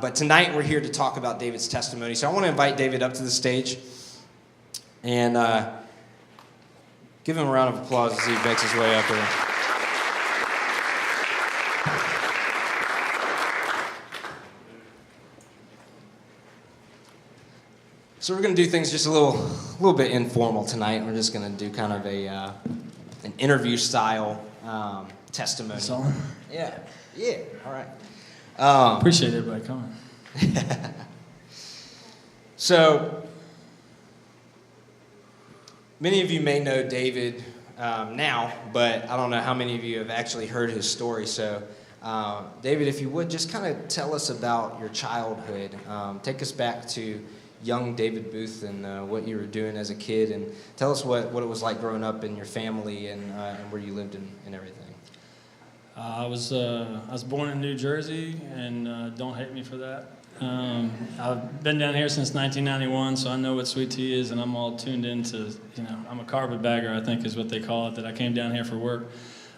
But tonight we're here to talk about David's testimony. So I want to invite David up to the stage and give him a round of applause as he makes his way up here. So we're going to do things just a little bit informal tonight. We're just going to do kind of an interview style testimony. Yeah, all right. Appreciate everybody coming. So, many of you may know David now, but I don't know how many of you have actually heard his story. So, David, if you would, just kind of tell us about your childhood. Take us back to young David Booth and what you were doing as a kid, and tell us what it was like growing up in your family and where you lived and everything. I was born in New Jersey, and don't hate me for that. I've been down here since 1991, so I know what sweet tea is, and I'm all tuned into, I'm a carpetbagger, I think is what they call it, that I came down here for work.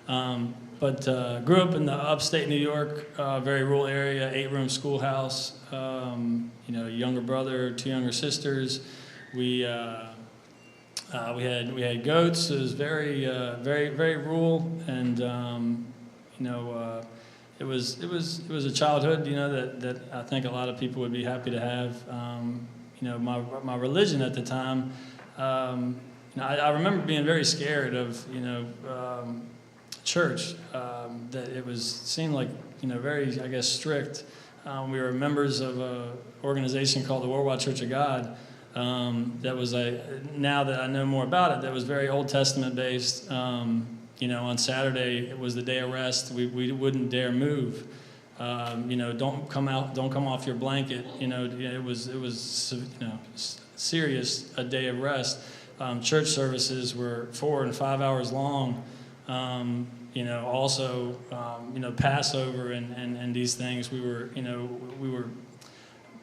But grew up in the upstate New York, very rural area, 8-room schoolhouse, younger brother, 2 younger sisters. We had goats. It was very rural, and it was a childhood, that I think a lot of people would be happy to have. My religion at the time, I remember being very scared of, church. That it seemed like, very, I guess, strict. We were members of an organization called the Worldwide Church of God. That was now that I know more about it, that was very Old Testament based. On Saturday, it was the day of rest. We wouldn't dare move. Don't come off your blanket. It was serious, a day of rest. Church services were 4 and 5 hours long. Also, Passover and these things, we were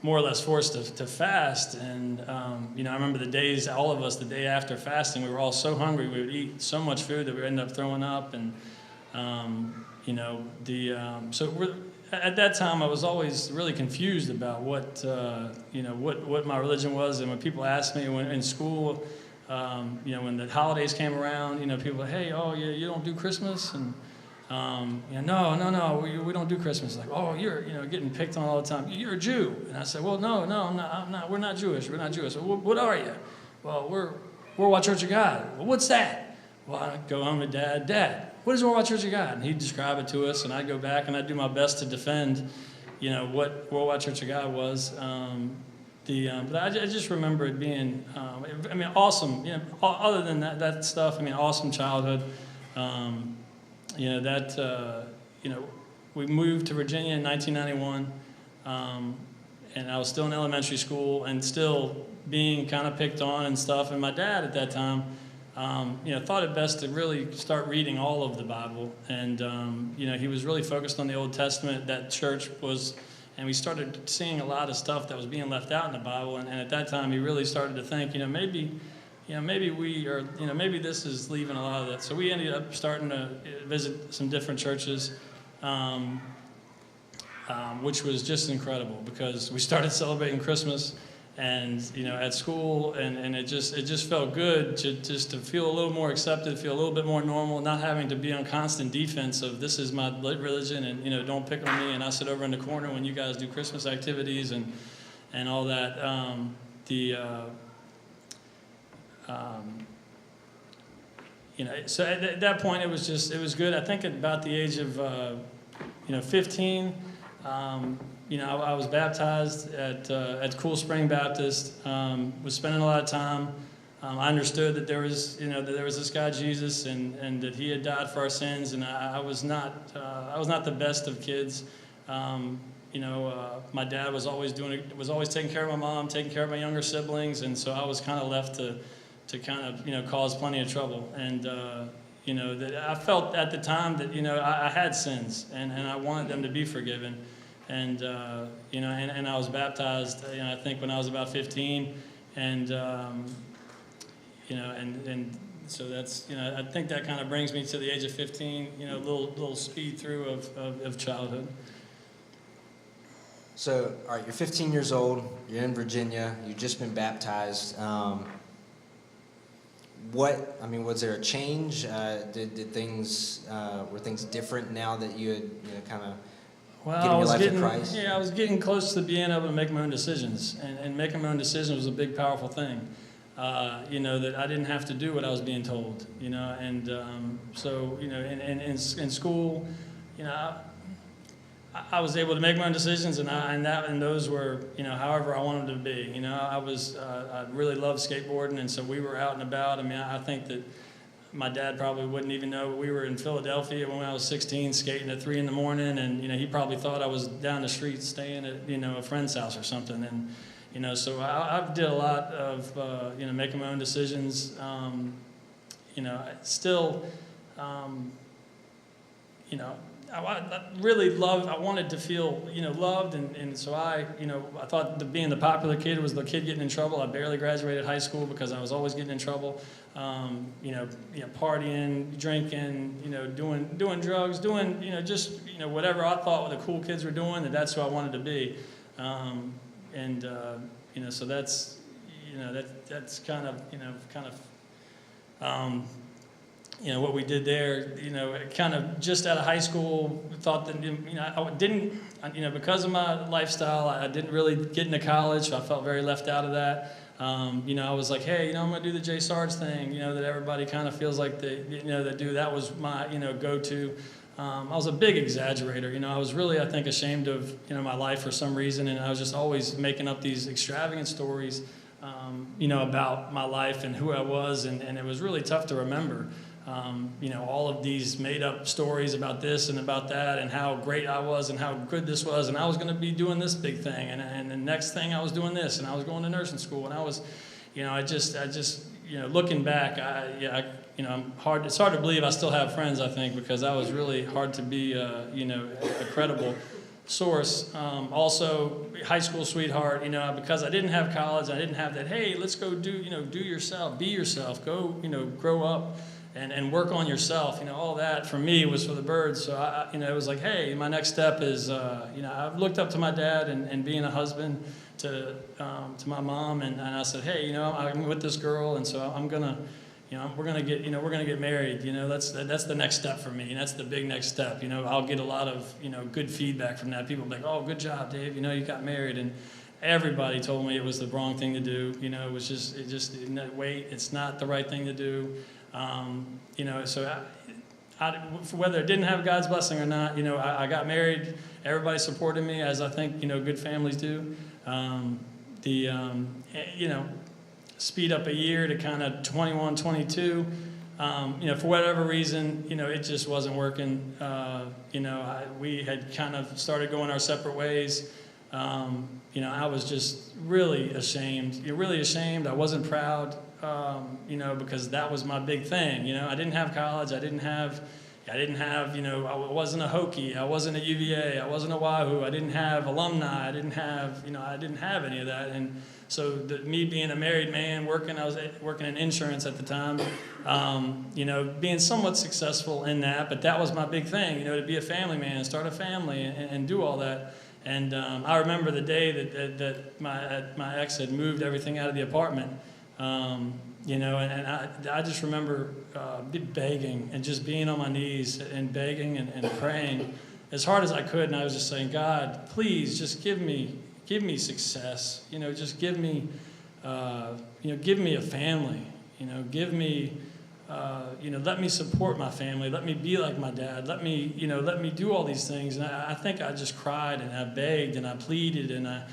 more or less forced to fast. And, I remember the days, all of us, the day after fasting, we were all so hungry. We would eat so much food that we would end up throwing up. And, at that time, I was always really confused about what my religion was. And when people asked me in school, when the holidays came around, people were, hey, you don't do Christmas? And, no, we don't do Christmas. Like, you're, getting picked on all the time. You're a Jew. And I said, well, no, I'm not. We're not Jewish. We're not Jewish. Well, what are you? Well, we're Worldwide Church of God. Well, what's that? Well, I'd go home to Dad, what is Worldwide Church of God? And he'd describe it to us, and I'd go back and I'd do my best to defend, what Worldwide Church of God was. But I just remember it being, awesome. Other than that stuff, awesome childhood. We moved to Virginia in 1991, and I was still in elementary school and still being kind of picked on and stuff. And my dad at that time, thought it best to really start reading all of the Bible. And, he was really focused on the Old Testament. That church was, and we started seeing a lot of stuff that was being left out in the Bible. And at that time, he really started to think, maybe we are, maybe this is leaving a lot of that. So we ended up starting to visit some different churches, which was just incredible because we started celebrating Christmas and, at school, and it just felt good to feel a little more accepted, feel a little bit more normal, not having to be on constant defense of this is my religion and, don't pick on me and I sit over in the corner when you guys do Christmas activities and all that. So at that point it was good. I think at about the age of 15, I was baptized at Cool Spring Baptist. Was spending a lot of time. I understood that there was this guy Jesus and that he had died for our sins. And I was not the best of kids. My dad was always taking care of my mom, taking care of my younger siblings, and so I was kind of left to kind of cause plenty of trouble. And that I felt at the time that I had sins and I wanted them to be forgiven. And and I was baptized. I think when I was about 15, and so that's I think that kind of brings me to the age of 15. Little speed through of childhood. So, all right, you're 15 years old. You're in Virginia. You've just been baptized. Was there a change? Did things were things different now that you had kind of getting your life to Christ? I was getting close to being able to make my own decisions, and making my own decisions was a big, powerful thing. That I didn't have to do what I was being told. In school, I was able to make my own decisions, and those were, however I wanted them to be. I really loved skateboarding, and so we were out and about. I mean, I think that my dad probably wouldn't even know. We were in Philadelphia when I was 16, skating at 3 a.m, and he probably thought I was down the street staying at a friend's house or something. And so I did a lot of making my own decisions. I really loved, I wanted to feel, loved, and so I thought that being the popular kid was the kid getting in trouble. I barely graduated high school because I was always getting in trouble, partying, drinking, doing drugs, whatever I thought the cool kids were doing, that's who I wanted to be. So that's, that's kind of, what we did there, kind of just out of high school, thought that, I didn't, because of my lifestyle, I didn't really get into college, so I felt very left out of that. I was like, hey, I'm going to do the Jay Sarge thing, that everybody kind of feels like they do. That was my, go-to. I was a big exaggerator. I was really, I think, ashamed of, my life for some reason, and I was just always making up these extravagant stories, about my life and who I was, and it was really tough to remember. All of these made-up stories about this and about that, and how great I was, and how good this was, and I was going to be doing this big thing, and the next thing I was doing this, and I was going to nursing school, and I was, I just, looking back, it's hard to believe I still have friends, I think, because that was really hard to be, a credible source. Also, high school sweetheart, because I didn't have college, I didn't have that, hey, let's go do yourself, be yourself, go, grow up and work on yourself. All that for me was for the birds. So, it was like, hey, my next step is, I've looked up to my dad and being a husband to my mom, and I said, hey, I'm with this girl, and so I'm gonna, we're gonna get married. That's the next step for me, and that's the big next step. I'll get a lot of good feedback from that. People will be like, oh, good job, Dave. You got married, and everybody told me it was the wrong thing to do. It was wait, it's not the right thing to do. So whether it didn't have God's blessing or not, I got married. Everybody supported me, as I think good families do. Speed up a year to kind of 21, 22. For whatever reason, it just wasn't working. We had kind of started going our separate ways. I was just really ashamed. I wasn't proud, because that was my big thing. I didn't have college. I wasn't a Hokie. I wasn't a UVA. I wasn't a Wahoo. I didn't have alumni. I didn't have any of that. And so me being a married man, I was working in insurance at the time, being somewhat successful in that, but that was my big thing, to be a family man, start a family and do all that. And I remember the day that my ex had moved everything out of the apartment, and I just remember begging and just being on my knees and begging and praying as hard as I could, and I was just saying, God, please just give me success, just give me a family, give me, let me support my family, let me be like my dad, let me do all these things. And I think I just cried and I begged and I pleaded and I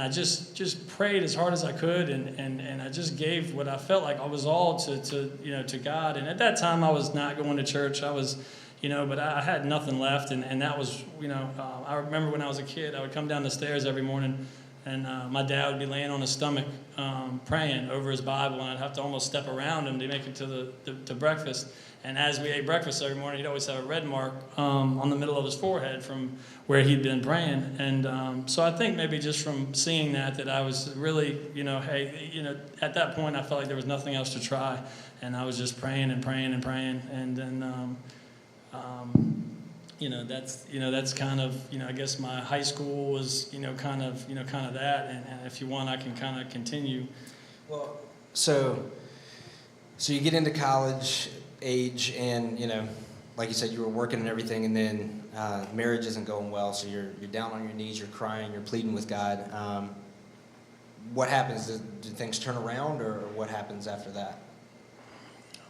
just prayed as hard as I could, and I just gave what I felt like I was all to God. And at that time I was not going to church. I was, but I had nothing left, and that was, I remember when I was a kid, I would come down the stairs every morning, and my dad would be laying on his stomach praying over his Bible, and I'd have to almost step around him to make it to breakfast. And as we ate breakfast every morning, he'd always have a red mark on the middle of his forehead from where he'd been praying. And so I think maybe just from seeing that I was really, at that point I felt like there was nothing else to try, and I was just praying and praying and praying. And then that's kind of, I guess my high school was, kind of that. And if you want, I can kind of continue. Well, so you get into college age, and like you said, you were working and everything, and then marriage isn't going well, so you're down on your knees, you're crying, you're pleading with God. What happens? Do things turn around, or what happens after that?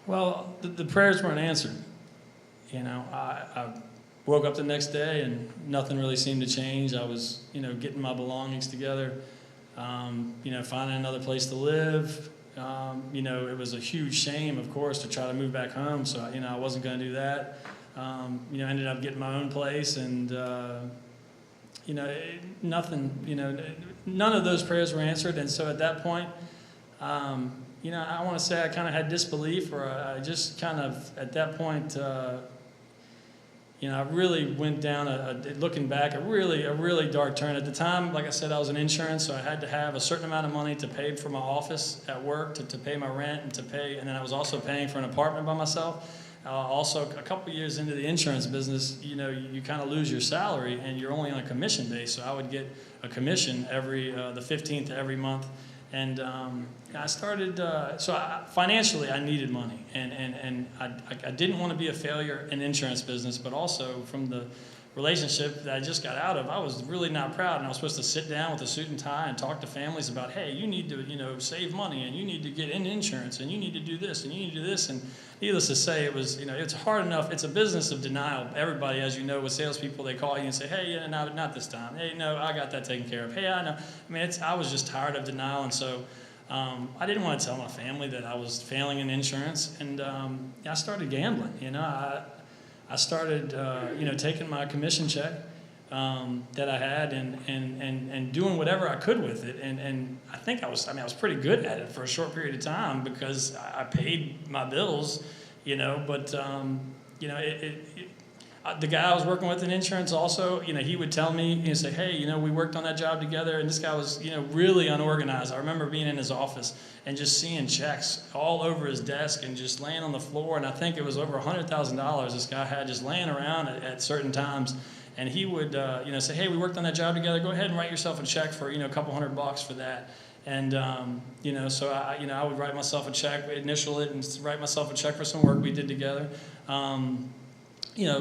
Well, the prayers weren't answered. I woke up the next day and nothing really seemed to change. I was, getting my belongings together, finding another place to live. It was a huge shame, of course, to try to move back home. So, I wasn't going to do that. Ended up getting my own place, and, nothing, none of those prayers were answered. And so at that point, I want to say I kind of had disbelief, or I just kind of, at that point, I really went down, looking back, a really dark turn. At the time, like I said, I was in insurance, so I had to have a certain amount of money to pay for my office at work, to pay my rent, and then I was also paying for an apartment by myself. Also, a couple years into the insurance business, you kind of lose your salary, and you're only on a commission base. So I would get a commission every the 15th of every month. And I started, financially, I needed money. And I didn't want to be a failure in the insurance business, but also from the relationship that I just got out of, I was really not proud. And I was supposed to sit down with a suit and tie and talk to families about, hey, you need to, save money, and you need to get in insurance, and you need to do this, and you need to do this. And needless to say, it was, it's hard enough. It's a business of denial. Everybody, as you know, with salespeople, they call you and say, hey, yeah, not this time. Hey, no, I got that taken care of. Hey, I know. I mean, I was just tired of denial. And so I didn't want to tell my family that I was failing in insurance. And I started gambling. I started, taking my commission check that I had and doing whatever I could with it. And I think I was pretty good at it for a short period of time, because I paid my bills, but, the guy I was working with in insurance also, he would tell me, he'd say, hey, we worked on that job together, and this guy was, really unorganized. I remember being in his office and just seeing checks all over his desk and just laying on the floor, and I think it was over $100,000 this guy had just laying around at certain times. And he would, say, hey, we worked on that job together. Go ahead and write yourself a check for, a couple $100 for that. And, so I would write myself a check, initial it, and write myself a check for some work we did together.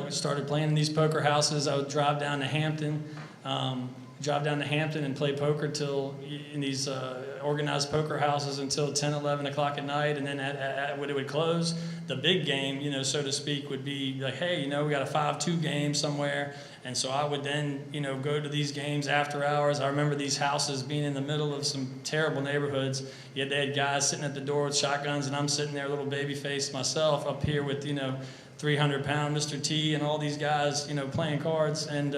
Started playing in these poker houses. I would drive down to Hampton and play poker in these organized poker houses until 10, 11 o'clock at night. And then when it would close, the big game, so to speak, would be like, hey, we got a 5-2 game somewhere. And so I would then, go to these games after hours. I remember these houses being in the middle of some terrible neighborhoods. Yet they had guys sitting at the door with shotguns, and I'm sitting there, little baby face myself, up here with, 300-pound Mr. T and all these guys, playing cards. And,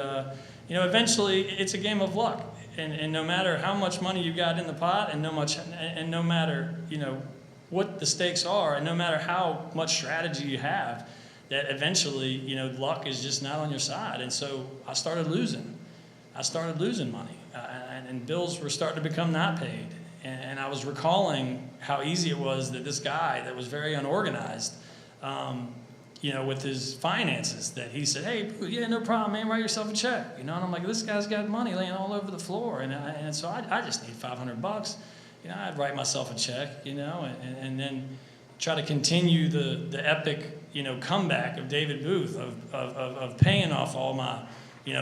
eventually it's a game of luck. And no matter how much money you got in the pot, and no matter, what the stakes are, and no matter how much strategy you have, that eventually, luck is just not on your side. And so I started losing money. And bills were starting to become not paid. And I was recalling how easy it was that this guy that was very unorganized, with his finances, that he said, hey, yeah, no problem, man, write yourself a check. And I'm like, this guy's got money laying all over the floor. And so I just need $500. I'd write myself a check, and then try to continue the epic, comeback of David Booth of paying off all my,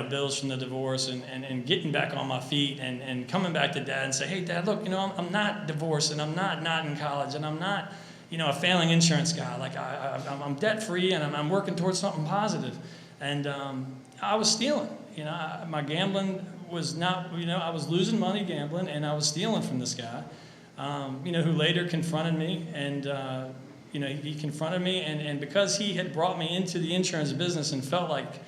bills from the divorce and getting back on my feet and coming back to Dad and say, hey, Dad, look, I'm not divorced, and I'm not in college, and I'm not, a failing insurance guy. Like I'm debt-free, and I'm working towards something positive. And I was stealing. My gambling was not, I was losing money gambling, and I was stealing from this guy, who later confronted me. And, he confronted me, and because he had brought me into the insurance business and felt like,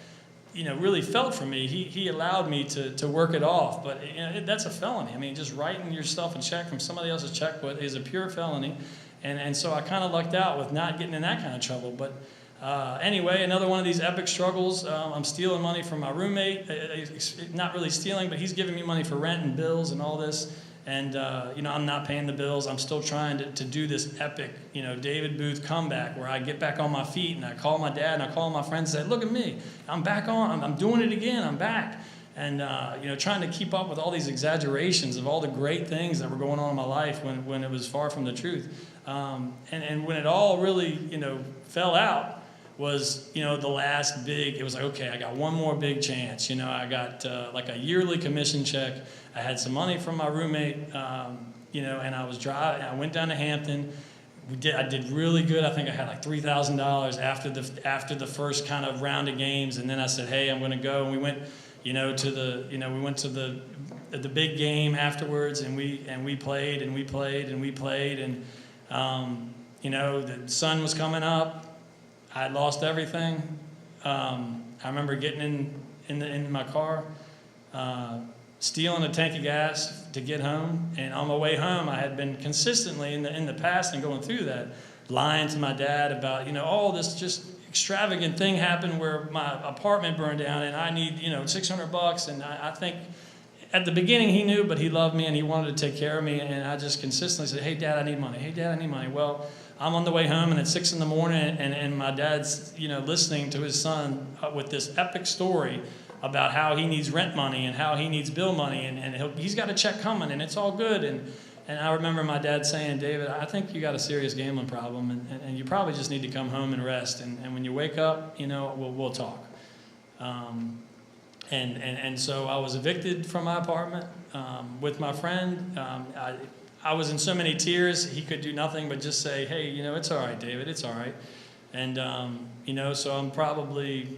really felt for me, he allowed me to work it off. But that's a felony. I mean, just writing yourself a check from somebody else's checkbook is a pure felony. And so I kind of lucked out with not getting in that kind of trouble. But anyway, another one of these epic struggles. I'm stealing money from my roommate. Not really stealing, but he's giving me money for rent and bills and all this. And, I'm not paying the bills. I'm still trying to do this epic, David Booth comeback where I get back on my feet and I call my dad and I call my friends and say, look at me. I'm back on. I'm doing it again. I'm back. And, trying to keep up with all these exaggerations of all the great things that were going on in my life when it was far from the truth. And when it all really, fell out, was, the last big, it was like, okay, I got one more big chance. I got like a yearly commission check. I had some money from my roommate, and I was driving. I went down to Hampton. I did really good. I think I had like $3,000 after the first kind of round of games. And then I said, hey, I'm going to go. And we went, we went to the big game afterwards, and we played and we played and we played. And, the sun was coming up. I had lost everything. I remember getting in my car, stealing a tank of gas to get home. And on my way home, I had been consistently in the past and going through that, lying to my dad about, all this just extravagant thing happened where my apartment burned down and I need, $600. And I think at the beginning he knew, but he loved me and he wanted to take care of me. And I just consistently said, hey, Dad, I need money. Hey, Dad, I need money. Well, I'm on the way home, and it's 6 a.m, and my dad's, listening to his son with this epic story about how he needs rent money and how he needs bill money, and he's got a check coming, and it's all good. And I remember my dad saying, David, I think you got a serious gambling problem, and you probably just need to come home and rest. And when you wake up, we'll talk. And so I was evicted from my apartment with my friend. I was in so many tears, he could do nothing but just say, hey, it's all right, David, it's all right. And, so I'm probably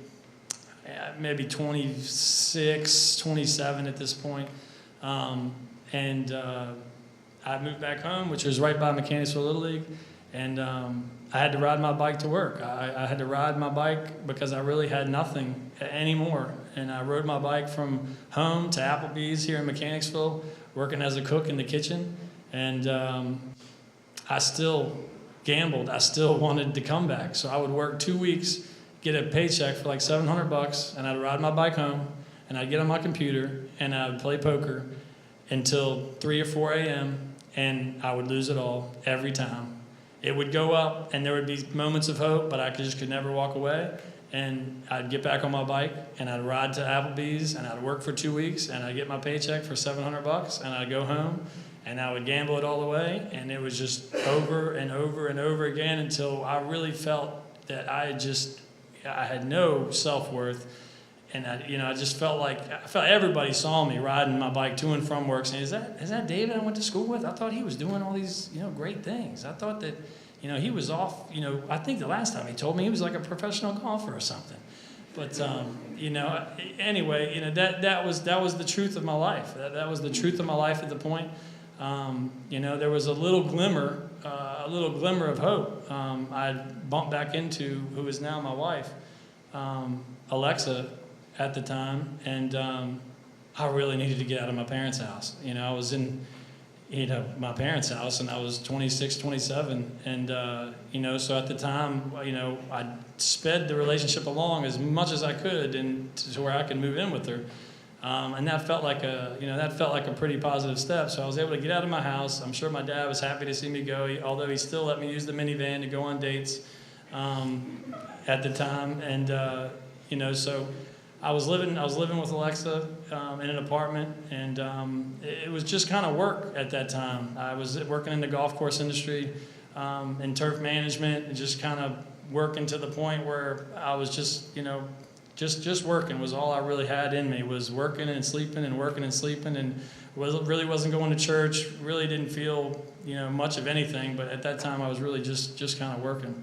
maybe 26, 27 at this point. And I moved back home, which was right by Mechanicsville Little League. And I had to ride my bike to work. I had to ride my bike because I really had nothing anymore. And I rode my bike from home to Applebee's here in Mechanicsville, working as a cook in the kitchen. And I still gambled. I still wanted to come back. So I would work 2 weeks, get a paycheck for like $700, and I'd ride my bike home, and I'd get on my computer, and I would play poker until 3 or 4 a.m., and I would lose it all every time. It would go up, and there would be moments of hope, but I just could never walk away. And I'd get back on my bike, and I'd ride to Applebee's, and I'd work for 2 weeks, and I'd get my paycheck for $700, and I'd go home. And I would gamble it all the way, and it was just over and over and over again until I really felt that I had no self-worth, and I just felt like everybody saw me riding my bike to and from work, saying, "Is that David I went to school with? I thought he was doing all these great things. I thought that he was off. I think the last time he told me he was like a professional golfer or something." But anyway, that was the truth of my life. That was the truth of my life at the point. There was a little glimmer of hope. I bumped back into who is now my wife, Alexa, at the time, and I really needed to get out of my parents' house. I was in, my parents' house, and I was 26, 27, and so at the time, I sped the relationship along as much as I could, and to where I could move in with her. And that felt like a pretty positive step. So I was able to get out of my house. I'm sure my dad was happy to see me go, although he still let me use the minivan to go on dates at the time. And so I was living with Alexa in an apartment, and it was just kind of work at that time. I was working in the golf course industry, in turf management, and just kind of working to the point where I was just working was all I really had in me, was working and sleeping and working and sleeping, and really wasn't going to church, really didn't feel, much of anything, but at that time I was really just kind of working.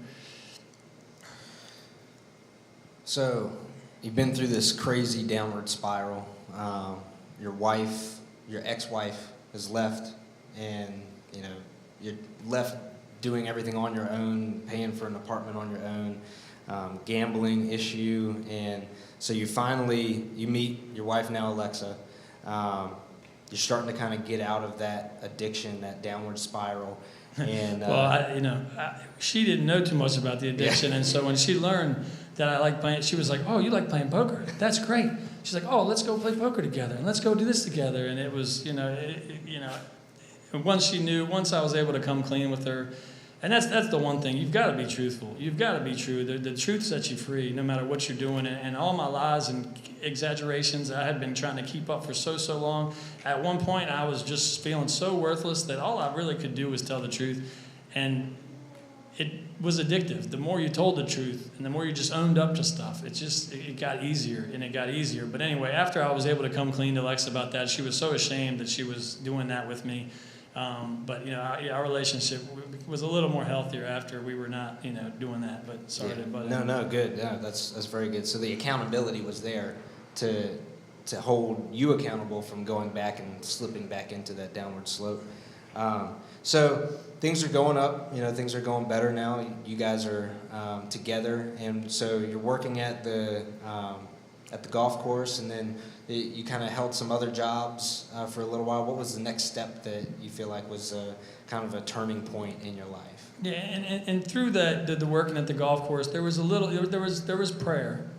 So you've been through this crazy downward spiral. Your ex-wife has left, and, you're left doing everything on your own, paying for an apartment on your own. Gambling issue, and so you meet your wife now, Alexa. You're starting to kind of get out of that addiction, that downward spiral. And she didn't know too much about the addiction, and so when she learned that I like playing, she was like, "Oh, you like playing poker? That's great." She's like, "Oh, let's go play poker together, and let's go do this together." And it was, And once I was able to come clean with her, and that's the one thing. You've got to be truthful. You've got to be true. The truth sets you free no matter what you're doing. And all my lies and exaggerations I had been trying to keep up for so long. At one point, I was just feeling so worthless that all I really could do was tell the truth. And it was addictive. The more you told the truth and the more you just owned up to stuff, it got easier and it got easier. But anyway, after I was able to come clean to Lex about that, she was so ashamed that she was doing that with me. But our relationship was a little more healthier after we were not doing that. But sorry to butt in. No, good. Yeah, that's very good. So the accountability was there to hold you accountable from going back and slipping back into that downward slope. So things are going up. Things are going better now. You guys are together, and so you're working at the golf course, and then you kind of held some other jobs for a little while. What was the next step that you feel like was kind of a turning point in your life? Yeah, and through the working at the golf course, there was prayer.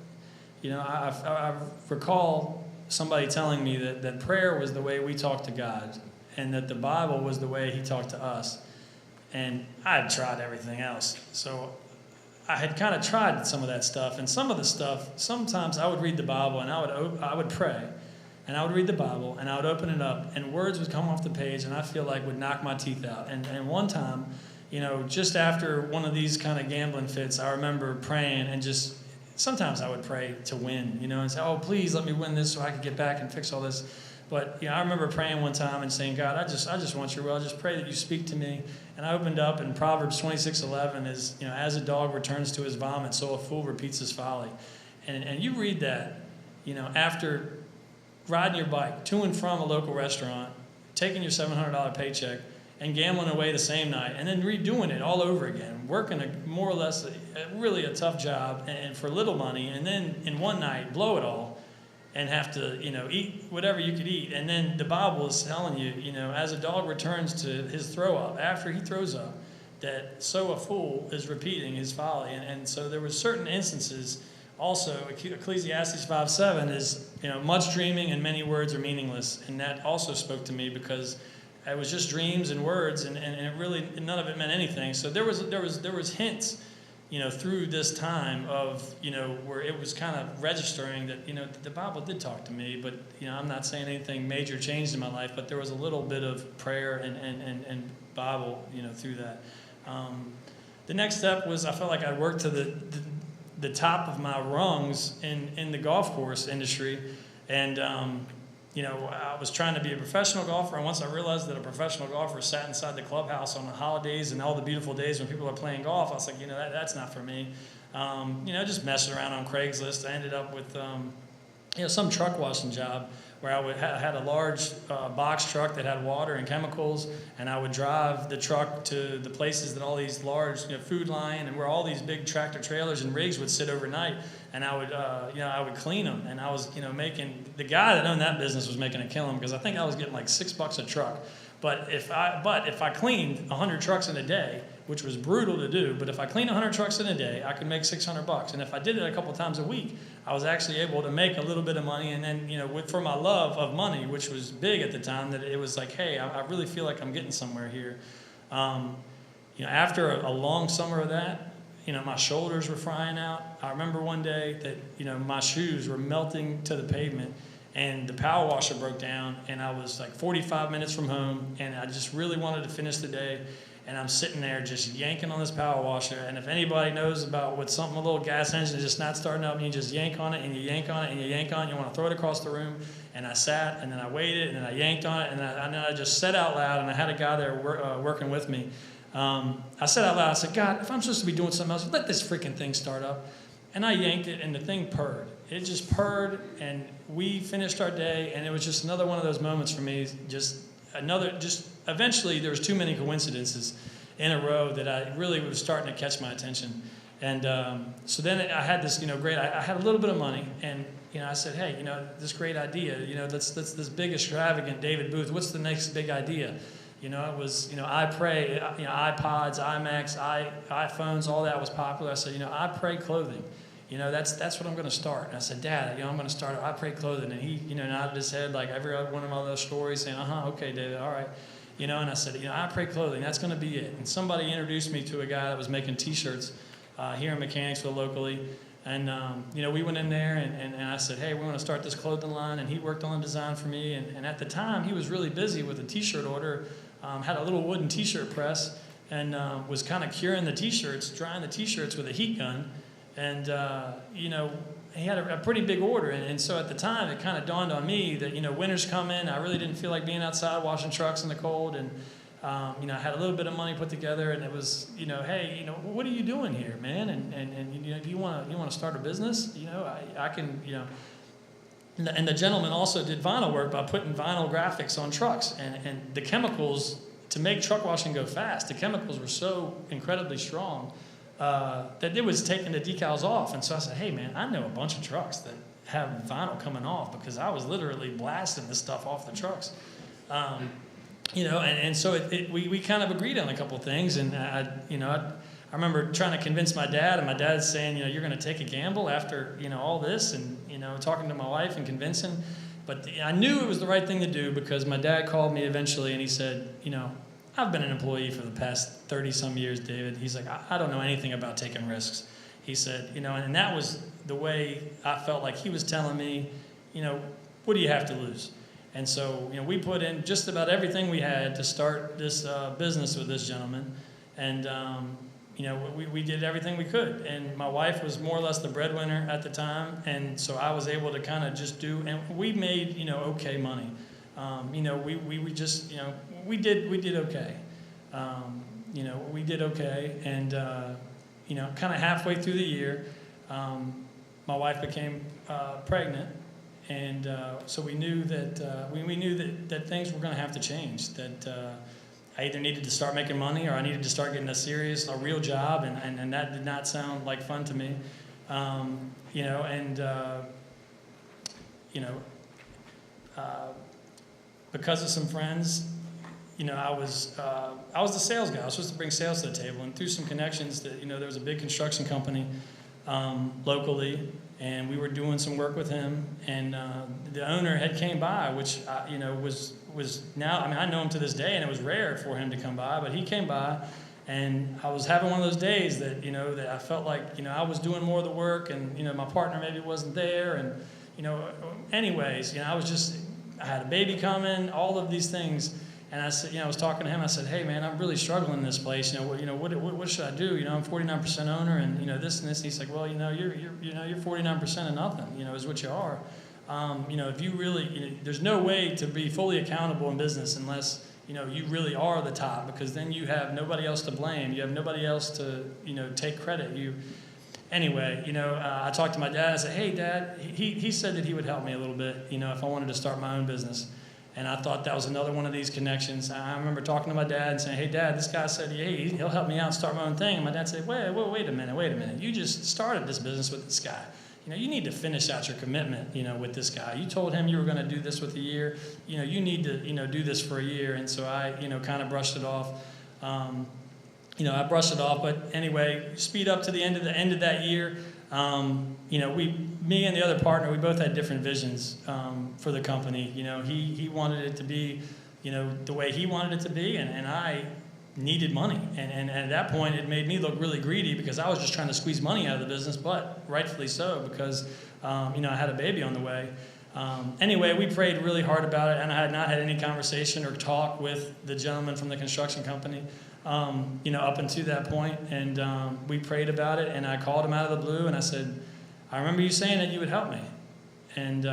I recall somebody telling me that prayer was the way we talked to God, and that the Bible was the way He talked to us. And I had tried everything else, so I had kind of tried some of that stuff, and some of the stuff, sometimes I would read the Bible and I would pray, and I would read the Bible and I would open it up, and words would come off the page, and I feel like would knock my teeth out. And one time, just after one of these kind of gambling fits, I remember praying, and just sometimes I would pray to win, and say, oh, please let me win this so I could get back and fix all this. But I remember praying one time and saying, God, I just want your will. I just pray that you speak to me. And I opened up, and Proverbs 26:11 is, as a dog returns to his vomit, so a fool repeats his folly. And you read that, after riding your bike to and from a local restaurant, taking your $700 paycheck, and gambling away the same night, and then redoing it all over again, working more or less really a tough job and for little money, and then in one night blow it all. And have to, eat whatever you could eat. And then the Bible is telling you, as a dog returns to his throw up, after he throws up, that so a fool is repeating his folly. And so there were certain instances. Also, Ecclesiastes 5:7 is, much dreaming and many words are meaningless. And that also spoke to me because it was just dreams and words, and it really, none of it meant anything. So there was hints, through this time of, where it was kind of registering that, the Bible did talk to me, but, I'm not saying anything major changed in my life, but there was a little bit of prayer and Bible, through that. The next step was I felt like I worked to the top of my rungs in the golf course industry, and, I was trying to be a professional golfer, and once I realized that a professional golfer sat inside the clubhouse on the holidays and all the beautiful days when people are playing golf, I was like, that's not for me. Just messing around on Craigslist, I ended up with, some truck washing job where I had a large box truck that had water and chemicals, and I would drive the truck to the places that all these large, Food Lion, and where all these big tractor trailers and rigs would sit overnight, and I would clean them, and I was, making, the guy that owned that business was making a killing because I think I was getting like $6 a truck. But if I cleaned 100 trucks in a day, which was brutal to do, but if I cleaned 100 trucks in a day, I could make $600. And if I did it a couple times a week, I was actually able to make a little bit of money. And then, for my love of money, which was big at the time, that it was like, hey, I really feel like I'm getting somewhere here. After a long summer of that, my shoulders were frying out. I remember one day that, my shoes were melting to the pavement, and the power washer broke down, and I was like 45 minutes from home, and I just really wanted to finish the day. And I'm sitting there just yanking on this power washer. And if anybody knows about what a little gas engine is just not starting up, and you just yank on it, and you yank on it, and you yank on it, you want to throw it across the room. And I sat, and then I waited, and then I yanked on it, and then I just said out loud, and I had a guy there working with me. I said out loud, I said, God, if I'm supposed to be doing something else, let this freaking thing start up. And I yanked it, and the thing purred. It just purred, and we finished our day, and it was just another one of those moments for me, eventually there was too many coincidences in a row that I really was starting to catch my attention. And so then I had this, I had a little bit of money, and, I said, hey, this great idea, that's this big extravagant David Booth, what's the next big idea? It was, I pray, iPods, iMacs, iPhones, all that was popular. I said, I pray clothing. That's what I'm going to start. And I said, Dad, I'm going to start I pray clothing. And he, nodded his head like every one of my other stories saying, okay, David, all right. you know, and I said, you know, I Pray Clothing, that's going to be it. And somebody introduced me to a guy that was making T-shirts here in Mechanicsville locally. And, you know, we went in there and I said, hey, we want to start this clothing line. And he worked on the design for me. And at the time, he was really busy with a T-shirt order, had a little wooden T-shirt press, and was kind of curing the T-shirts, drying the T-shirts with a heat gun. And, you know, he had a pretty big order. And so at the time, it kind of dawned on me that, you know, winter's coming. I really didn't feel like being outside washing trucks in the cold. And, you know, I had a little bit of money put together, and it was, you know, hey, you know, what are you doing here, man? And you know, do you want to start a business? You know, I can, you know. And the gentleman also did vinyl work by putting vinyl graphics on trucks. And the chemicals, to make truck washing go fast, the chemicals were so incredibly strong that it was taking the decals off. And so I said, hey, man, I know a bunch of trucks that have vinyl coming off, because I was literally blasting this stuff off the trucks. You know, and so we kind of agreed on a couple of things. And, I remember trying to convince my dad, and my dad's saying, you know, you're going to take a gamble after, you know, all this, and, you know, talking to my wife and convincing. But I knew it was the right thing to do, because my dad called me eventually and he said, you know, I've been an employee for the past 30-some years, David. He's like, I don't know anything about taking risks. He said, you know, and that was the way I felt like he was telling me, you know, what do you have to lose? And so, you know, we put in just about everything we had to start this business with this gentleman. And, you know, we did everything we could. And my wife was more or less the breadwinner at the time. And so I was able to kind of just do, and we made, you know, okay money. You know, we just, you know, we did okay. You know, we did okay. And, you know, kind of halfway through the year, my wife became pregnant. And so we knew that we knew that things were going to have to change. That I either needed to start making money, or I needed to start getting a real job, and that did not sound like fun to me. You know, and you know, because of some friends, you know, I was the sales guy. I was supposed to bring sales to the table, and through some connections, that, you know, there was a big construction company locally. And we were doing some work with him, and the owner had came by, which you know was now. I mean, I know him to this day, and it was rare for him to come by, but he came by, and I was having one of those days that, you know, that I felt like, you know, I was doing more of the work, and, you know, my partner maybe wasn't there, and, you know, anyways, you know, I had a baby coming, all of these things. And I said, you know, I was talking to him. I said, hey, man, I'm really struggling in this place. You know, what should I do? You know, I'm 49% owner, and, you know, this and this. And he's like, well, you know, you're 49% of nothing. You know, is what you are. You know, if you really, you know, there's no way to be fully accountable in business unless, you know, you really are the top, because then you have nobody else to blame. You have nobody else to, you know, take credit. Anyway, you know, I talked to my dad. I said, hey, Dad, he said that he would help me a little bit, you know, if I wanted to start my own business. And I thought that was another one of these connections. I remember talking to my dad and saying, hey, Dad, this guy said, hey, he'll help me out and start my own thing. And my dad said, wait a minute. You just started this business with this guy. You know, you need to finish out your commitment, you know, with this guy. You told him you were going to do this with a year. You know, you need to, you know, do this for a year. And so I, you know, kind of brushed it off. You know, I brushed it off. But anyway, speed up to the end of that year. You know, me and the other partner, we both had different visions for the company. You know, he wanted it to be, you know, the way he wanted it to be, and I needed money. And at that point, it made me look really greedy, because I was just trying to squeeze money out of the business, but rightfully so, because, you know, I had a baby on the way. Anyway, we prayed really hard about it, and I had not had any conversation or talk with the gentleman from the construction company. You know, up until that point, and we prayed about it, and I called him out of the blue, and I said, I remember you saying that you would help me, and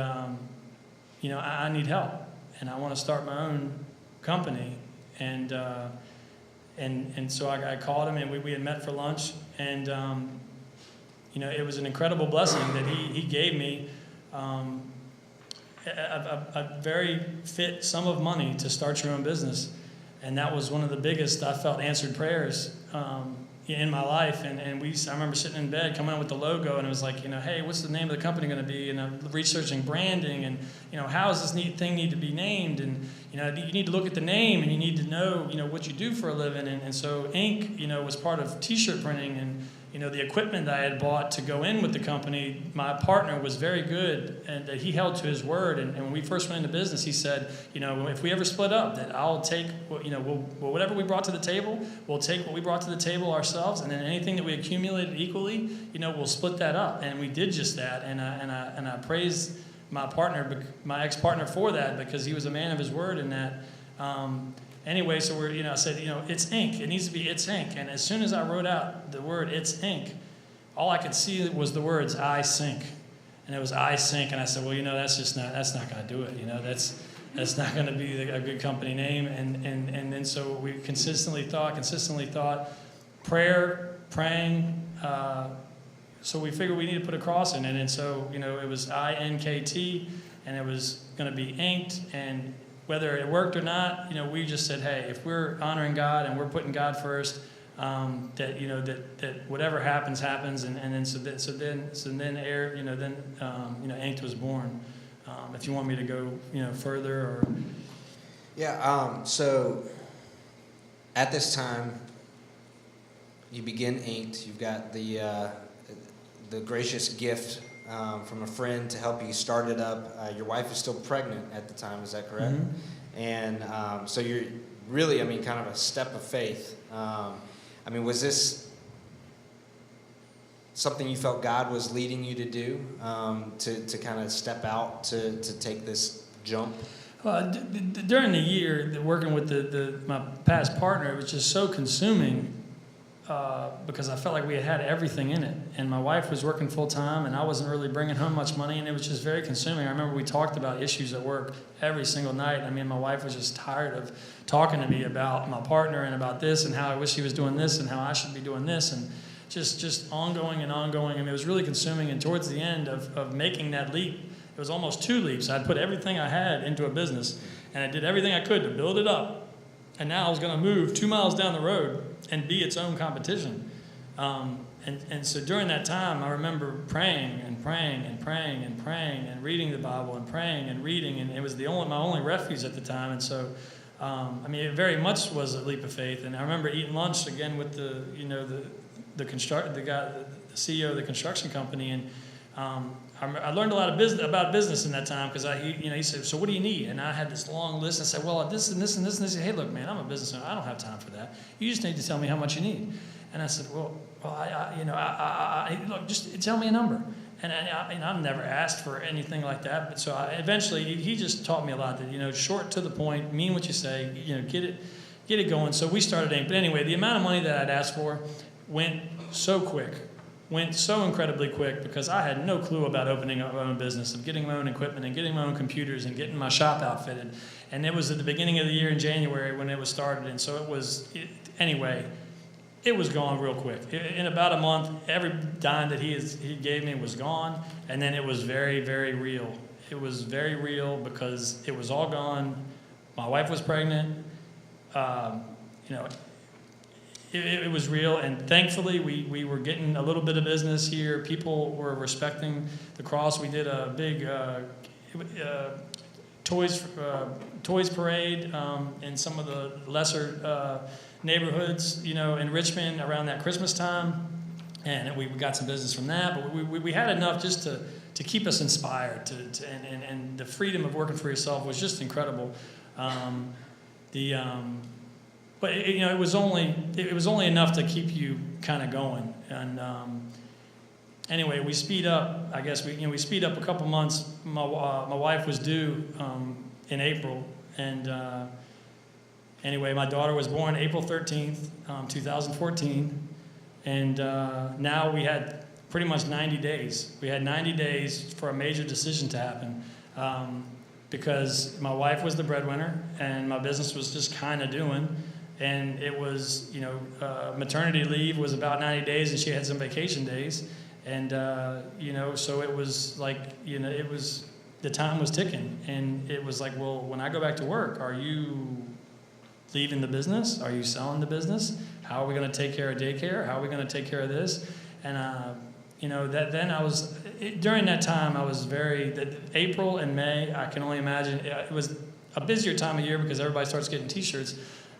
you know, I need help, and I want to start my own company, and so I called him, and we had met for lunch, and you know, it was an incredible blessing that he gave me a very fit sum of money to start your own business. And that was one of the biggest, I felt, answered prayers in my life. And I remember sitting in bed, coming up with the logo, and it was like, you know, hey, what's the name of the company going to be? And I'm researching branding, and, you know, how does this thing need to be named? And, you know, you need to look at the name, and you need to know, you know, what you do for a living. And so ink, you know, was part of T-shirt printing, the equipment that I had bought to go in with the company, my partner was very good, and that he held to his word. And when we first went into business, he said, if we ever split up, that I'll take, whatever we brought to the table, we'll take what we brought to the table ourselves, and then anything that we accumulated equally, we'll split that up. And we did just that. And I praised my partner, my ex-partner, for that, because he was a man of his word in that. Anyway, so I said, it's Inc. It needs to be It's Inc. And as soon as I wrote out the word It's Inc., all I could see was the words I sink. And it was I sink. And I said, well, that's not going to do it. That's not going to be a good company name. And then so we consistently thought, praying. So we figured we needed to put a cross in it. And so, it was INKT, and it was going to be inked. And whether it worked or not, we just said, hey, if we're honoring God and we're putting God first, that whatever happens, and then Inked was born. If you want me to go, further, or Yeah. So at this time, you begin Inked. You've got the gracious gift from a friend to help you start it up. Your wife is still pregnant at the time, is that correct? Mm-hmm. And so you're really, kind of a step of faith. Was this something you felt God was leading you to do, to kind of step out, to take this jump? During the year, working with my past partner, it was just so consuming. Because I felt like we had everything in it, and my wife was working full time, and I wasn't really bringing home much money, and it was just very consuming. I remember we talked about issues at work every single night. My wife was just tired of talking to me about my partner and about this, and how I wish he was doing this, and how I should be doing this, and just ongoing and ongoing. It was really consuming. And towards the end of making that leap, it was almost 2 leaps. I'd put everything I had into a business, and I did everything I could to build it up. And now I was going to move 2 miles down the road and be its own competition. And so during that time, I remember praying and reading the Bible and praying and reading, and it was my only refuge at the time. And so, it very much was a leap of faith. And I remember eating lunch again with the CEO of the construction company, and I learned a lot of about business in that time, because he said, so what do you need? And I had this long list. I said, well, this and this and this and this. He said, hey, look, man, I'm a business owner. I don't have time for that. You just need to tell me how much you need. And I said, well, look, just tell me a number. And I've never asked for anything like that. But so eventually, he just taught me a lot. That short to the point, mean what you say. Get it going. So we started Inc. But anyway, the amount of money that I'd asked for went so quick. Went so incredibly quick, because I had no clue about opening up my own business, of getting my own equipment and getting my own computers and getting my shop outfitted. And it was at the beginning of the year in January when it was started. And so it was gone real quick. In about a month, every dime that he gave me was gone. And then it was very, very real. It was very real, because it was all gone. My wife was pregnant. It was real, and thankfully we were getting a little bit of business here. People were respecting the cross. We did a big toys parade in some of the lesser neighborhoods, in Richmond around that Christmas time, and we got some business from that. But we had enough just to keep us inspired. And the freedom of working for yourself was just incredible. But it was only enough to keep you kind of going. And anyway, we speed up. I guess we speed up a couple months. My wife was due in April, and anyway, my daughter was born April 13th, 2014, and now we had pretty much 90 days. We had 90 days for a major decision to happen. Because my wife was the breadwinner, and my business was just kind of doing. And it was, maternity leave was about 90 days, and she had some vacation days. And, so it was like, the time was ticking. And it was like, well, when I go back to work, are you leaving the business? Are you selling the business? How are we going to take care of daycare? How are we going to take care of this? And, during that time, I was April and May, I can only imagine, it was a busier time of year because everybody starts getting T-shirts.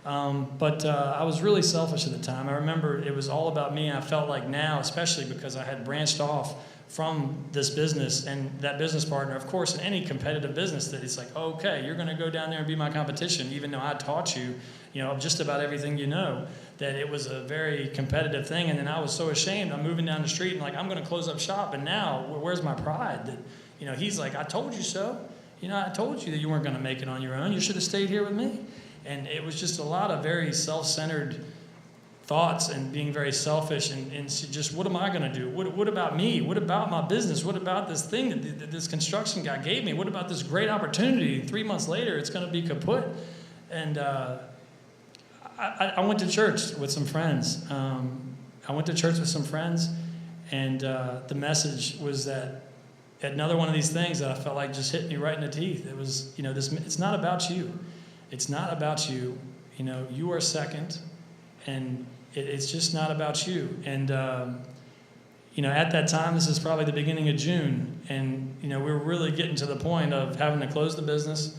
But I was really selfish at the time. I remember it was all about me, and I felt like now, especially because I had branched off from this business and that business partner, of course, in any competitive business, that it's like, okay, you're going to go down there and be my competition, even though I taught you, just about everything that it was a very competitive thing. And then I was so ashamed. I'm moving down the street and like, I'm going to close up shop. And now, where's my pride? That, he's like, I told you so. I told you that you weren't going to make it on your own. You should have stayed here with me. And it was just a lot of very self-centered thoughts and being very selfish and just, what am I going to do? What about me? What about my business? What about this thing that this construction guy gave me? What about this great opportunity? 3 months later, it's going to be kaput. And I went to church with some friends. And the message was that another one of these things that I felt like just hit me right in the teeth. It was, it's not about you. It's not about you. You are second, and it's just not about you. And, at that time, this is probably the beginning of June, and, we were really getting to the point of having to close the business,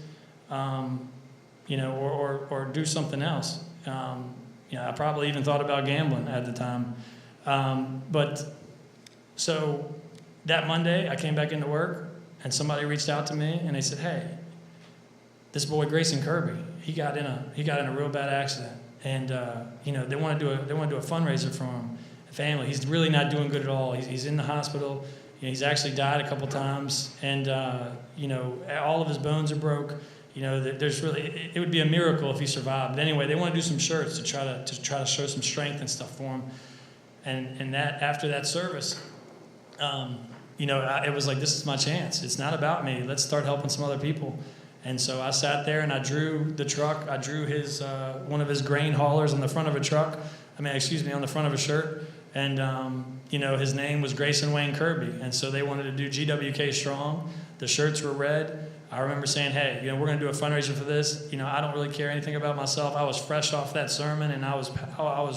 or do something else. I probably even thought about gambling at the time. So that Monday, I came back into work, and somebody reached out to me, and they said, hey, this boy Grayson Kirby, he got in a real bad accident, and they want to do a fundraiser for him, family. He's really not doing good at all. He's in the hospital. He's actually died a couple times, and all of his bones are broke. There's really, it would be a miracle if he survived. But anyway, they want to do some shirts to try to show some strength and stuff for him, and that after that service, it was like, this is my chance. It's not about me. Let's start helping some other people. And so I sat there and I drew the truck. I drew his one of his grain haulers on the front of a truck. On the front of a shirt. And his name was Grayson Wayne Kirby. And so they wanted to do GWK Strong. The shirts were red. I remember saying, hey, we're going to do a fundraiser for this. I don't really care anything about myself. I was fresh off that sermon, and I was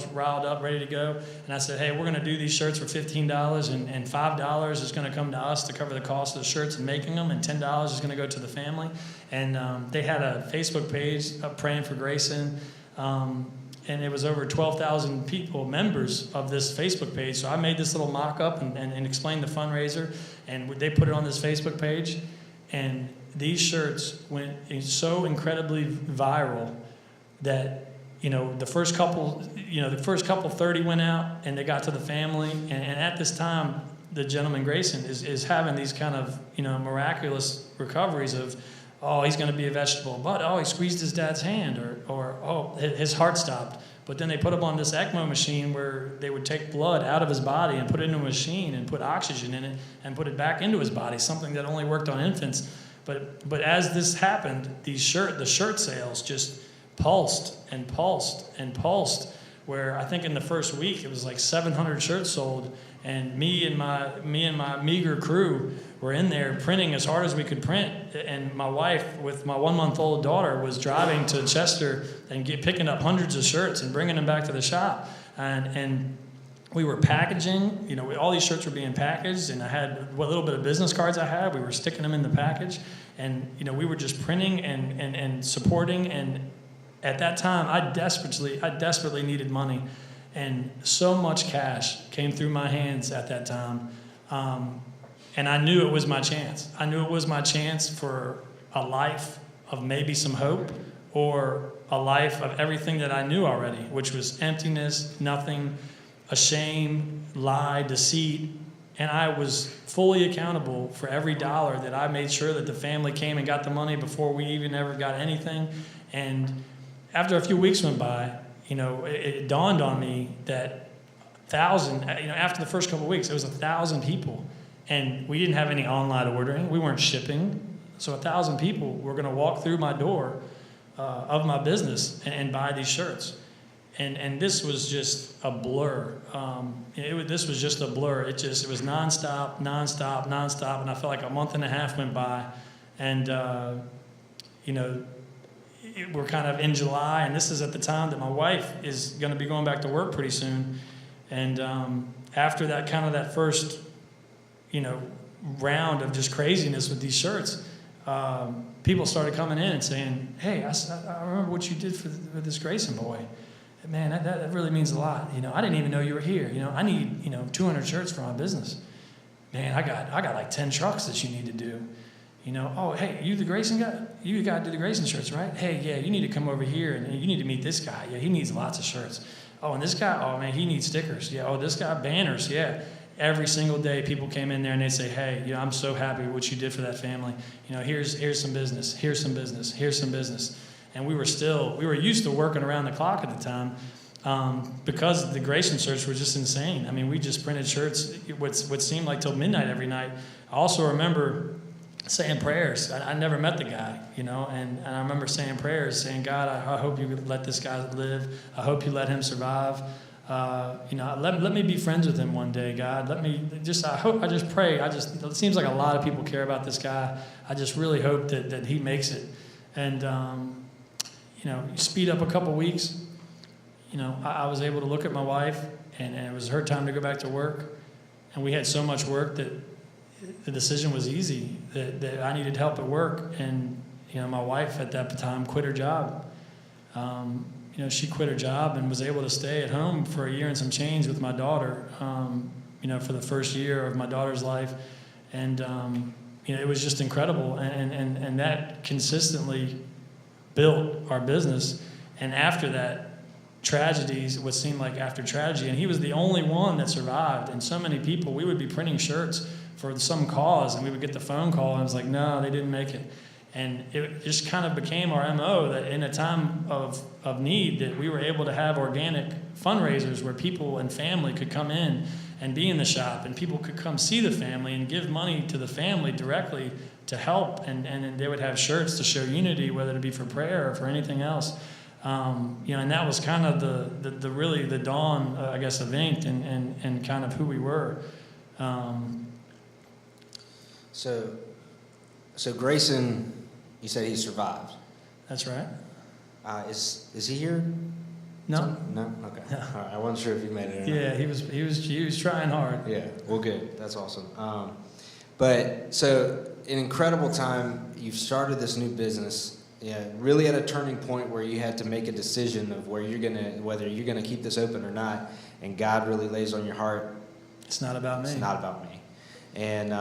riled up, ready to go. And I said, hey, we're going to do these shirts for $15, and $5 is going to come to us to cover the cost of the shirts and making them, and $10 is going to go to the family. And they had a Facebook page praying for Grayson. And it was over 12,000 people, members of this Facebook page. So I made this little mock-up and explained the fundraiser, and they put it on this Facebook page. And these shirts went so incredibly viral that, the first couple 30 went out, and they got to the family. And at this time, the gentleman Grayson is having these kind of, miraculous recoveries of, oh, he's going to be a vegetable, but, oh, he squeezed his dad's hand, or oh, his heart stopped. But then they put him on this ECMO machine where they would take blood out of his body and put it into a machine and put oxygen in it and put it back into his body, something that only worked on infants. But as this happened, the shirt sales just pulsed and pulsed and pulsed, where I think in the first week it was like 700 shirts sold, and me and my meager crew were in there printing as hard as we could print, and my wife with my 1-month-old daughter was driving to Chester and picking up hundreds of shirts and bringing them back to the shop, and we were packaging, all these shirts were being packaged, and I had what little bit of business cards I had, we were sticking them in the package, and we were just printing and supporting, and at that time I desperately needed money, and so much cash came through my hands at that time, and I knew it was my chance. I knew it was my chance for a life of maybe some hope, or a life of everything that I knew already, which was emptiness, nothing, a shame, lie, deceit, and I was fully accountable for every dollar that I made sure that the family came and got the money before we even ever got anything. And after a few weeks went by, it dawned on me that after the first couple of weeks, it was 1,000 people, and we didn't have any online ordering. We weren't shipping, so 1,000 people were going to walk through my door of my business and buy these shirts. And this was just a blur. This was just a blur. It was nonstop, and I felt like a month and a half went by, and we're kind of in July, and this is at the time that my wife is going to be going back to work pretty soon, and after that first, round of just craziness with these shirts, people started coming in and saying, hey, I remember what you did for this Grayson boy. Man, that really means a lot. I didn't even know you were here. I need, 200 shirts for my business. Man, I got like 10 trucks that you need to do. Oh, hey, you the Grayson guy? You got to do the Grayson shirts, right? Hey, yeah, you need to come over here and you need to meet this guy. Yeah, he needs lots of shirts. Oh, and this guy, oh man, he needs stickers. Yeah, oh, this guy, banners, yeah. Every single day people came in there and they'd say, hey, I'm so happy with what you did for that family. Here's some business, here's some business, here's some business. And we were used to working around the clock at the time because the Grayson shirts were just insane. I mean, we just printed shirts what seemed like till midnight every night. I also remember saying prayers. I never met the guy, and I remember saying prayers, saying, God, I hope you let this guy live. I hope you let him survive. Let me be friends with him one day, God. It seems like a lot of people care about this guy. I just really hope that he makes it. And, speed up a couple weeks, I was able to look at my wife and it was her time to go back to work. And we had so much work that the decision was easy, that I needed help at work. And, my wife at that time quit her job. She quit her job and was able to stay at home for a year and some change with my daughter, for the first year of my daughter's life. And, it was just incredible. And that consistently built our business. And after that, tragedies, what seemed like after tragedy, and he was the only one that survived. And so many people, we would be printing shirts for some cause, and we would get the phone call, and it was like, no, they didn't make it. And it just kind of became our MO that in a time of need that we were able to have organic fundraisers where people and family could come in and be in the shop, and people could come see the family and give money to the family directly to help, and they would have shirts to show unity, whether it be for prayer or for anything else. And that was kind of the really the dawn, I guess, of Inked and kind of who we were. So Grayson, you said he survived. That's right. Is he here? No. No? Okay. No. All right. I wasn't sure if he made it or not. Yeah, he was trying hard. Yeah. Well, good. That's awesome. But so an incredible time. You've started this new business. Yeah, really at a turning point where you had to make a decision of whether you're gonna keep this open or not. And God really lays on your heart. It's not about me. It's not about me. And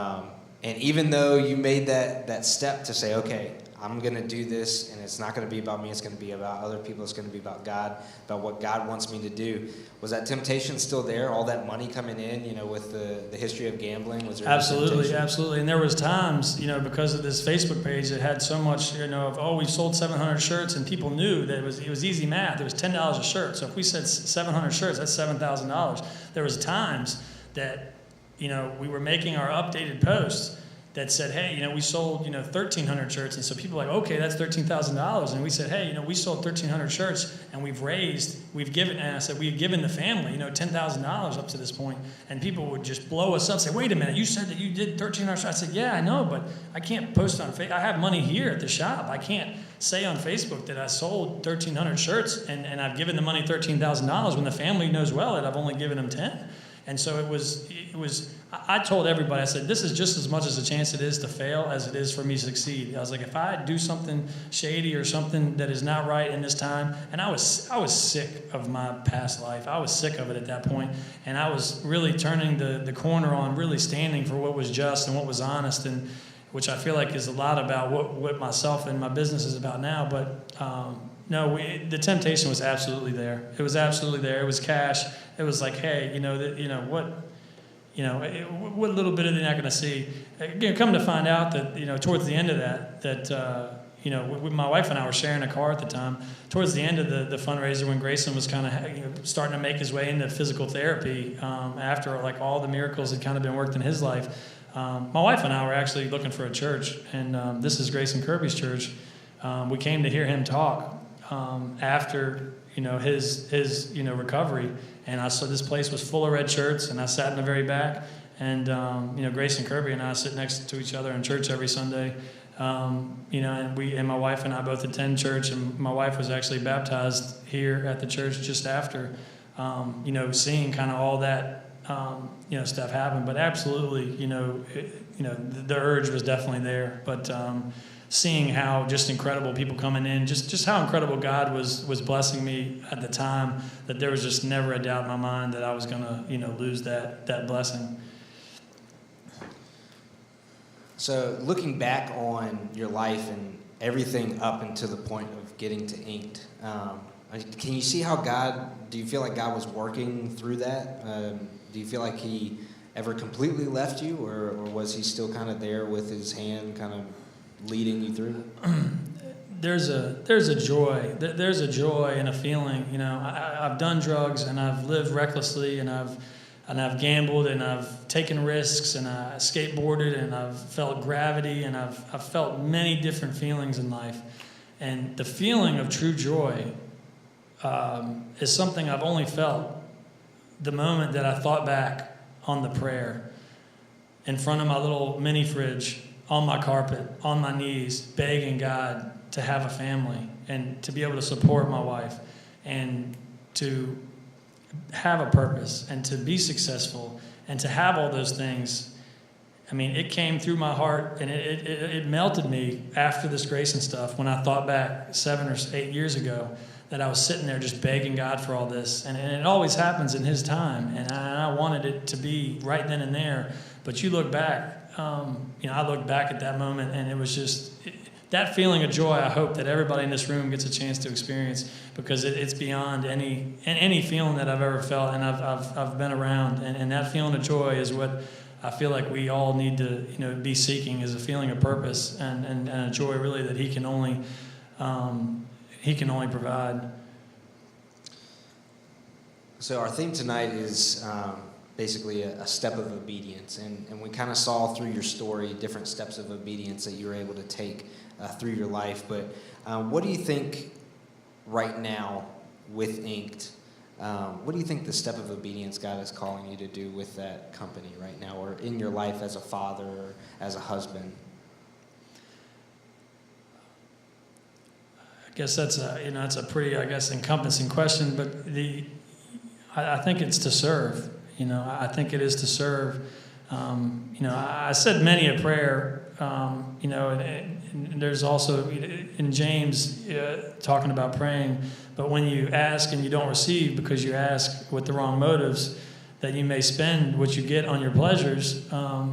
even though you made that step to say, okay, I'm going to do this, and it's not going to be about me, it's going to be about other people, it's going to be about God, about what God wants me to do. Was that temptation still there, all that money coming in, with the history of gambling? Was there Absolutely. And there was times, because of this Facebook page that had so much, we sold 700 shirts, and people knew that it was easy math. It was $10 a shirt. So if we said 700 shirts, that's $7,000. There was times that we were making our updated posts that said, hey, we sold, 1,300 shirts. And so people were like, okay, that's $13,000. And we said, hey, we sold 1,300 shirts and we've given the family, $10,000 up to this point. And people would just blow us up, say, wait a minute, you said that you did 1,300 shirts. I said, yeah, I know, but I can't post on Facebook. I have money here at the shop. I can't say on Facebook that I sold 1,300 shirts and I've given the money $13,000 when the family knows well that I've only given them 10. And so it was. I told everybody, I said, this is just as much as a chance it is to fail as it is for me to succeed. I was like, if I do something shady or something that is not right in this time, and I was sick of my past life. I was sick of it at that point, and I was really turning the corner on really standing for what was just and what was honest, and which I feel like is a lot about what myself and my business is about now. But the temptation was absolutely there. It was absolutely there. It was cash. It was like, hey, what little bit are they not going to see? Come to find out that, towards the end of that my wife and I were sharing a car at the time. Towards the end of the fundraiser, when Grayson was kind of starting to make his way into physical therapy, after like all the miracles had kind of been worked in his life, my wife and I were actually looking for a church, and this is Grayson Kirby's church. We came to hear him talk after his recovery, and I saw this place was full of red shirts, and I sat in the very back, and Grayson Kirby and I sit next to each other in church every Sunday, and my wife and I both attend church, and my wife was actually baptized here at the church just after, seeing kind of all that stuff happen. But absolutely, the urge was definitely there, but seeing how just incredible people coming in, just how incredible God was blessing me at the time, that there was just never a doubt in my mind that I was going to, lose that blessing. So looking back on your life and everything up until the point of getting to Inked, can you see how do you feel like God was working through that? Do you feel like he ever completely left you, or was he still kind of there with his hand kind of leading you through? There's a joy. There's a joy and a feeling. I've done drugs and I've lived recklessly and I've gambled and I've taken risks and I skateboarded and I've felt gravity and I've felt many different feelings in life. And the feeling of true joy is something I've only felt the moment that I thought back on the prayer in front of my little mini fridge, on my carpet, on my knees, begging God to have a family and to be able to support my wife and to have a purpose and to be successful and to have all those things. I mean, it came through my heart and it melted me after this Grayson stuff when I thought back 7 or 8 years ago that I was sitting there just begging God for all this. And it always happens in his time. And I wanted it to be right then and there. But you look back, I look back at that moment and it was just that feeling of joy. I hope that everybody in this room gets a chance to experience, because it's beyond any feeling that I've ever felt and I've been around. And that feeling of joy is what I feel like we all need to be seeking, is a feeling of purpose and a joy really that he can only provide. So our theme tonight is basically a step of obedience, and we kind of saw through your story different steps of obedience that you were able to take through your life. But what do you think right now with Inked? What do you think the step of obedience God is calling you to do with that company right now, or in your life as a father or as a husband? I guess that's a pretty, encompassing question, but I think it's to serve. I think it is to serve. I said many a prayer, and there's also in James talking about praying, but when you ask and you don't receive because you ask with the wrong motives, that you may spend what you get on your pleasures, as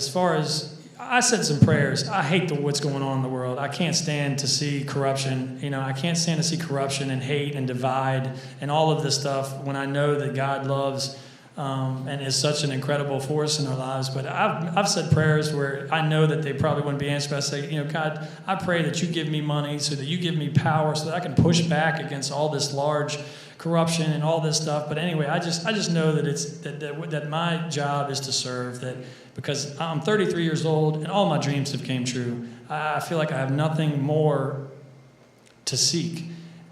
far as I said some prayers. I hate what's going on in the world. I can't stand to see corruption. I can't stand to see corruption and hate and divide and all of this stuff when I know that God loves and is such an incredible force in our lives. But I've said prayers where I know that they probably wouldn't be answered. But I say, God, I pray that you give me money so that you give me power so that I can push back against all this large corruption and all this stuff. But anyway, I just know that it's that my job is to serve, that because I'm 33 years old and all my dreams have came true. I feel like I have nothing more to seek.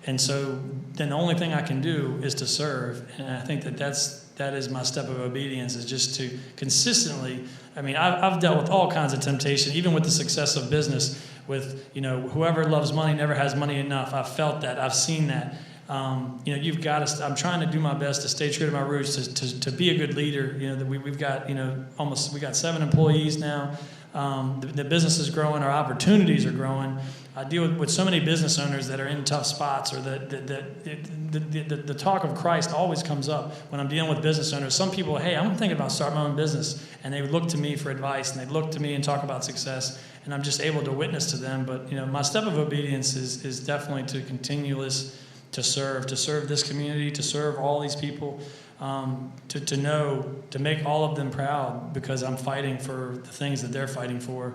And so then the only thing I can do is to serve. And I think that is my step of obedience, is just to consistently, I've dealt with all kinds of temptation, even with the success of business, with, whoever loves money never has money enough. I've felt that. I've seen that. You've got to. I'm trying to do my best to stay true to my roots, to be a good leader. We've got we got 7 employees now. The business is growing. Our opportunities are growing. I deal with so many business owners that are in tough spots, or the talk of Christ always comes up when I'm dealing with business owners. Some people, hey, I'm thinking about starting my own business, and they would look to me for advice, and they'd look to me and talk about success, and I'm just able to witness to them. But my step of obedience is definitely to serve this community, to serve all these people, to make all of them proud, because I'm fighting for the things that they're fighting for.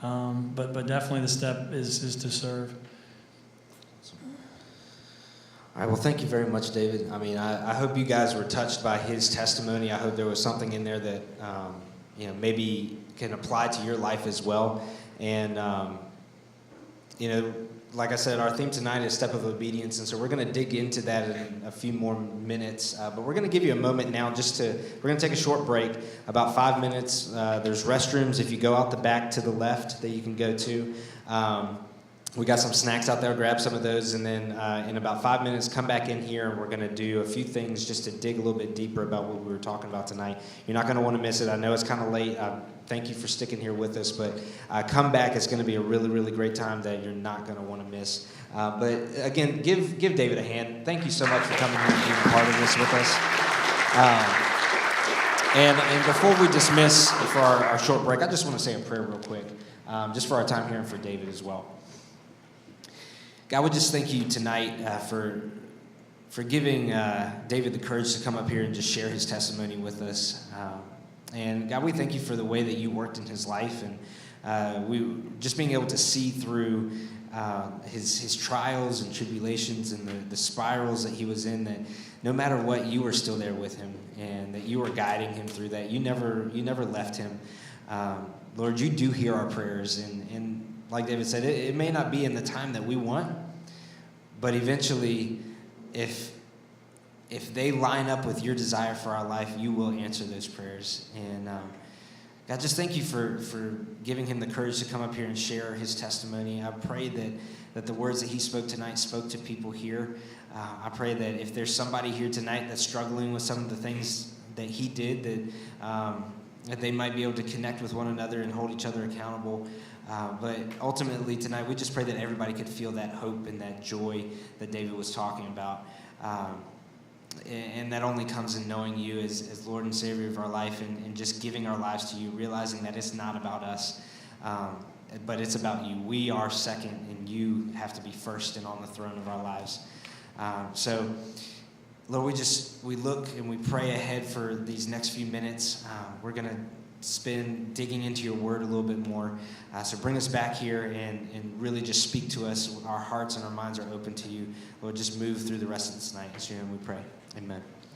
But definitely the step is to serve. All right, well, thank you very much, David. I hope you guys were touched by his testimony. I hope there was something in there that, maybe can apply to your life as well. And, like I said, our theme tonight is Step of Obedience, and so we're going to dig into that in a few more minutes. But we're going to give you a moment now we're going to take a short break, about 5 minutes. There's restrooms if you go out the back to the left that you can go to. We got some snacks out there, grab some of those, and then in about 5 minutes, come back in here, and we're going to do a few things just to dig a little bit deeper about what we were talking about tonight. You're not going to want to miss it. I know it's kind of late. thank you for sticking here with us. But come back. It's going to be a really, really great time that you're not going to want to miss. But again, give David a hand. Thank you so much for coming here and being a part of this with us. And before we dismiss for our short break, I just want to say a prayer real quick, just for our time here and for David as well. God, we just thank you tonight for giving David the courage to come up here and just share his testimony with us. And God, we thank you for the way that you worked in his life, and we just being able to see through his trials and tribulations and the spirals that he was in, that no matter what, you were still there with him, and that you were guiding him through that. You never left him. Lord, you do hear our prayers, and like David said, it may not be in the time that we want, but eventually, if they line up with your desire for our life, you will answer those prayers. And God, just thank you for giving him the courage to come up here and share his testimony. I pray that the words that he spoke tonight spoke to people here. I pray that if there's somebody here tonight that's struggling with some of the things that he did, that they might be able to connect with one another and hold each other accountable. But ultimately tonight, we just pray that everybody could feel that hope and that joy that David was talking about. And that only comes in knowing you as Lord and Savior of our life, and just giving our lives to you, realizing that it's not about us, but it's about you. We are second, and you have to be first and on the throne of our lives. So, Lord, we look and we pray ahead for these next few minutes. We're going to spend digging into your word a little bit more. So bring us back here and really just speak to us. Our hearts and our minds are open to you. Lord, just move through the rest of this night. In your name we pray. Amen.